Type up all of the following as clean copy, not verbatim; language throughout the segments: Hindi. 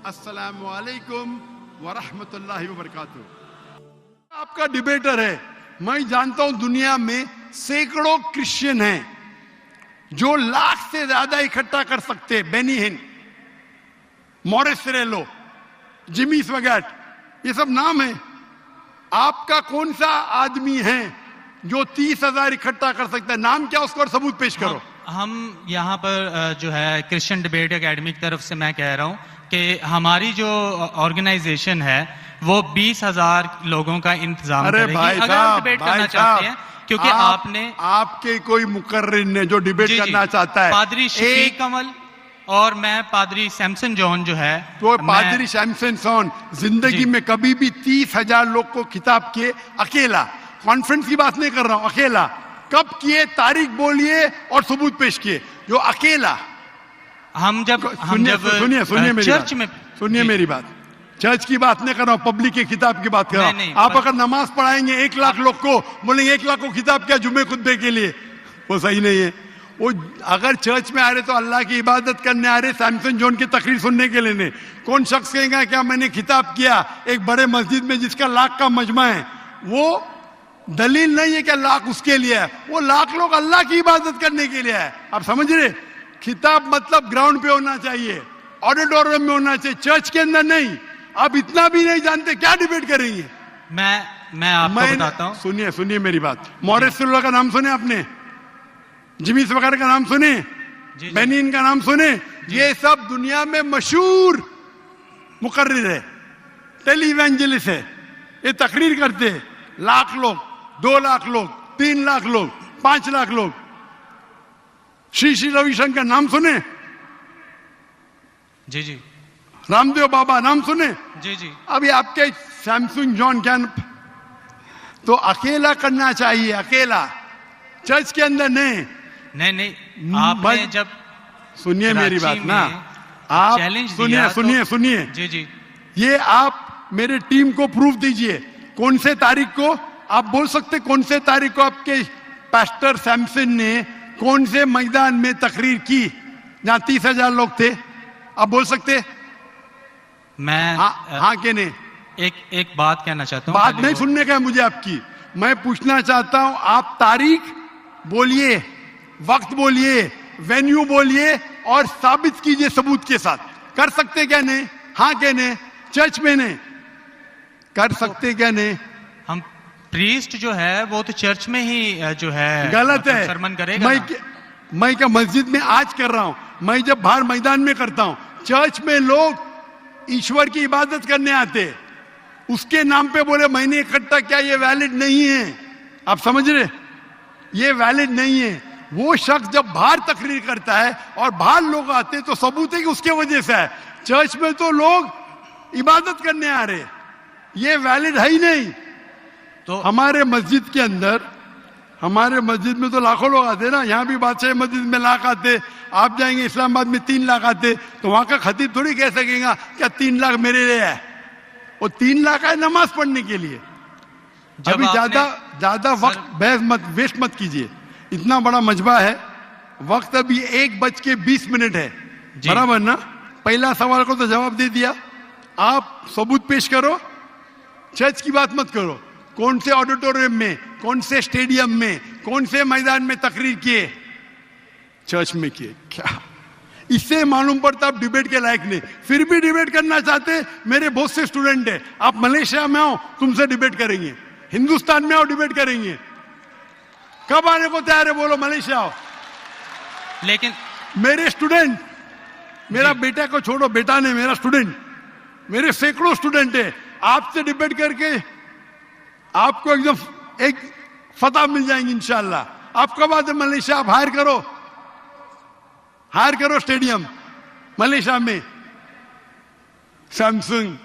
अस्सलामु अलैकुम वरहमतुल्लाहि वबरकातुहू। आपका डिबेटर है। मैं जानता हूं दुनिया में सैकड़ों क्रिश्चियन हैं जो लाख से ज्यादा इकट्ठा कर सकते हैं। बेनी हिन, मॉरिस रेलो, जिमी स्वगैट, ये सब नाम है। आपका कौन सा आदमी है जो 30,000 इकट्ठा कर सकता है? नाम क्या उसका और सबूत पेश करो। हम यहाँ पर जो है क्रिश्चियन डिबेट एकेडमी की तरफ से मैं कह रहा हूँ कि हमारी जो ऑर्गेनाइजेशन है वो 20,000 लोगों का इंतजाम करेगी अगर हम डिबेट करना चाहते हैं, क्योंकि आपने आपके कोई मुकर्रिर ने जो डिबेट करना चाहता है, पादरी शफीक कमल और मैं पादरी सैमसन जॉन जो है, तो पादरी सैमसन जॉन जिंदगी में कभी भी 30,000 लोग को खिताब किए अकेला। कॉन्फ्रेंस की बात नहीं कर रहा हूं, अकेला। कब किए, तारीख बोलिए और सबूत पेश किए। जो अकेला सुनिए मेरी बात, चर्च की बात नहीं कर रहा हूं, पब्लिक के खिताब की बात कर रहा हूं। आप अगर नमाज पढ़ाएंगे 1 लाख लोग को, बोलेंगे 1 लाख को खिताब किया जुम्मे खुतबे के लिए, वो सही नहीं है। वो अगर चर्च में आ रहे तो अल्लाह की इबादत करने आ रहे, सैमसन जॉन की तकरीर सुनने के लिए नहीं। कौन शख्स कहेगा क्या मैंने खिताब किया एक बड़े मस्जिद में जिसका लाख का मजमा है? वो दलील नहीं है कि लाख उसके लिए है, वो लाख लोग अल्लाह की इबादत करने के लिए है। आप समझ रहे? खिताब मतलब ग्राउंड पे होना चाहिए, ऑडिटोरियम में होना चाहिए, चर्च के अंदर नहीं। आप इतना भी नहीं जानते, क्या डिबेट करेंगे? मैं आपको बताता हूं। सुनिए मेरी बात। मॉरिस रेलो का नाम सुने आपने? जिमी स्वगैट का नाम सुने? बेनिन का नाम सुने? ये सब दुनिया में मशहूर मुकर्रिर है, टेली इवेंजलिस्ट है। ये तकरीर करते हैं, लाख लोग, 2 लाख लोग, 3 लाख लोग, 5 लाख लोग। श्री रविशंकर नाम सुने? जी। रामदेव बाबा नाम सुने? जी। अभी आपके सैमसन जॉन क्या? तो अकेला करना चाहिए, अकेला, चर्च के अंदर नहीं। आपने जब सुनिए मेरी बात ना, आप सुनिए जी। ये आप मेरे टीम को प्रूफ दीजिए। कौन से तारीख को आप बोल सकते? कौन से तारीख को आपके पास्टर सैमसन ने कौन से मैदान में तकरीर की जहां 30,000 लोग थे? आप बोल सकते? मैं हाँ के नहीं? एक बात कहना चाहता हूँ। बात नहीं सुनने का है मुझे आपकी, मैं पूछना चाहता हूं। आप तारीख बोलिए, वक्त बोलिए, वेन्यू बोलिए और साबित कीजिए सबूत के साथ। कर सकते क्या नहीं? हाँ के नहीं? चर्च में नहीं कर सकते क्या नहीं? हम प्रीस्ट जो है वो तो चर्च में ही जो है गलत है, सरमन करेगा। मैं क्या मस्जिद में आज कर रहा हूं? मैं जब बाहर मैदान में करता हूं। चर्च में लोग ईश्वर की इबादत करने आते, उसके नाम पे बोले मैंने इकट्ठा किया, ये वैलिड नहीं है। आप समझ रहे? ये वैलिड नहीं है। वो शख्स जब बाहर तकरीर करता है और बाहर लोग आते तो सबूत है कि उसके वजह से है। चर्च में तो लोग इबादत करने आ रहे, ये वैलिड है ही नहीं। तो हमारे मस्जिद के अंदर, हमारे मस्जिद में तो लाखों लोग आते ना। यहाँ भी बादशाह मस्जिद में लाख आते, आप जाएंगे इस्लामाबाद में 3 लाख आते, तो वहां का खतीब थोड़ी कह सकेगा क्या 3 लाख मेरे लिए है। वो 3 लाख है नमाज पढ़ने के लिए। अभी ज्यादा वक्त बहस मत, वेस्ट मत कीजिए। इतना बड़ा मजबा है, वक्त अभी 1:20 है, बराबर ना? पहला सवाल को तो जवाब दे दिया। आप सबूत पेश करो, चर्च की बात मत करो। कौन से ऑडिटोरियम में, कौन से स्टेडियम में, कौन से मैदान में तकरीर किए? चर्च में किए। क्या इससे मालूम पड़ता आप डिबेट के लायक नहीं? फिर भी डिबेट करना चाहते। मेरे बहुत से स्टूडेंट है, आप मलेशिया में आओ, तुमसे डिबेट करेंगे। हिंदुस्तान में आओ, डिबेट करेंगे। कब आने को तैयार है? बोलो, मलेशिया आओ। लेकिन मेरे स्टूडेंट, मेरा बेटा को छोड़ो, बेटा ने, मेरा स्टूडेंट, मेरे सैकड़ों स्टूडेंट है। आपसे डिबेट करके आपको एकदम एक फतह मिल जाएंगी इंशाल्लाह। आप कब आते मलेशिया? आप हायर करो स्टेडियम मलेशिया में। सैमसंग,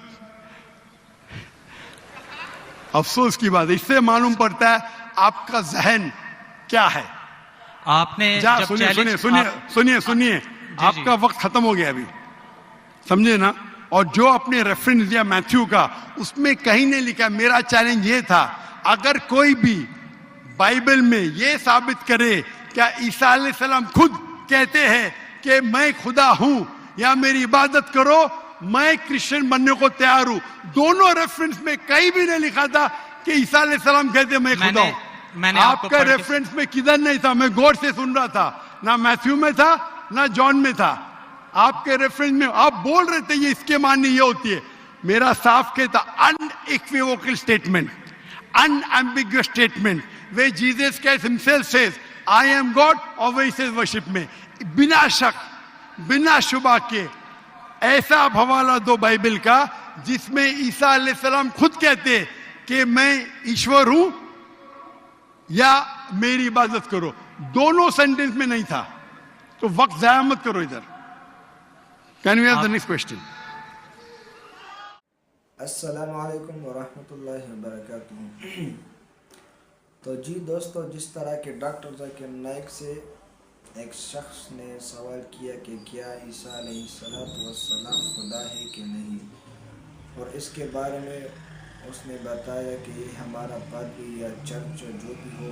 अफसोस की बात है, इससे मालूम पड़ता है आपका जहन क्या है। आपने सुनिए आपका वक्त खत्म हो गया अभी, समझे ना? और जो आपने रेफरेंस दिया मैथ्यू का, उसमें कहीं नहीं लिखा। मेरा चैलेंज ये था, अगर कोई भी बाइबल में ये साबित करे क्या ईसा अलैहिस्सलाम खुद कहते हैं कि मैं खुदा हूं या मेरी इबादत करो, मैं क्रिश्चियन बनने को तैयार हूं। दोनों रेफरेंस में कहीं भी नहीं लिखा था कि ईसा अलैहिस्सलाम कहते मैं खुदा हूं। मैंने आपका रेफरेंस में किधर नहीं था, मैं गौर से सुन रहा था, ना मैथ्यू में था ना जॉन में था। आपके रेफरेंस में आप बोल रहे थे ये इसके माननी ये होती है। मेरा साफ कहता unequivocal statement, unambiguous statement, way Jesus Christ himself says I am God और वे सेज वर्शिप में, बिना शक बिना शुबा के ऐसा आप हवाला दो बाइबल का जिसमें ईसा अलैहिस्सलाम खुद कहते कि मैं ईश्वर हूं या मेरी इबादत करो। दोनों सेंटेंस में नहीं था, तो वक्त जाया मत करो इधर। Can we have the next question? अस्सलामु अलैकुम वरहमतुल्लाहि वबरकातुहू। तो जी दोस्तों, जिस तरह के डॉक्टर जाकिर नाइक से एक शख्स ने सवाल किया कि क्या ईसा अलैहिस्सलाम खुदा है कि नहीं, और इसके बारे में उसने बताया कि हमारा पादरी या चर्च जो भी हो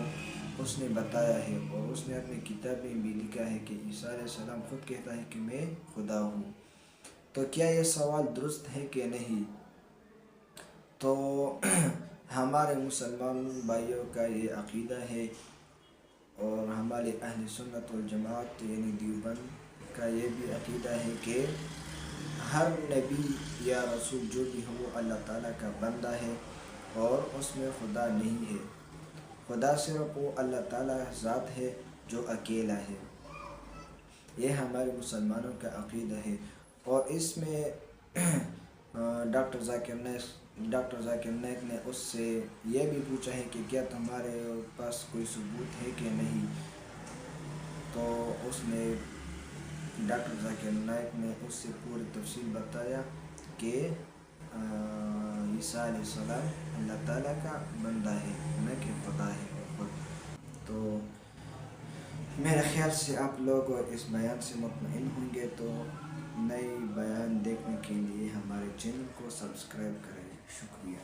उसने बताया है, और उसने अपनी किताब में भी लिखा है कि ईसा अलैहिस्सलाम खुद कहता है कि मैं खुदा हूँ। तो क्या ये सवाल दुरुस्त है कि नहीं? तो हमारे मुसलमान भाइयों का ये अक़ीदा है, और हमारे अहले सुन्नत वल जमात यानी देवबंद का ये भी अक़ीदा है कि हर नबी या रसूल जो भी हो वो अल्लाह ताला का बंदा है और उसमें खुदा नहीं है। खुदा सिर्फ वो अल्लाह ताला ज़ात है जो अकेला है। ये हमारे मुसलमानों का अक़ीदा है। और इसमें डॉक्टर जाकिर नाइक ने उससे यह भी पूछा है कि क्या तुम्हारे पास कोई सबूत है कि नहीं। तो उसने डॉक्टर जाकिर नाइक ने उससे पूरी तफसील बताया कि ईसा अलैहिस्सलाम अल्लाह ताला का बंदा है, न कि खुदा है खुद। तो मेरे ख्याल से आप लोग इस बयान से मुतमईन होंगे, तो नए बयान देखने के लिए हमारे चैनल को सब्सक्राइब करें। शुक्रिया।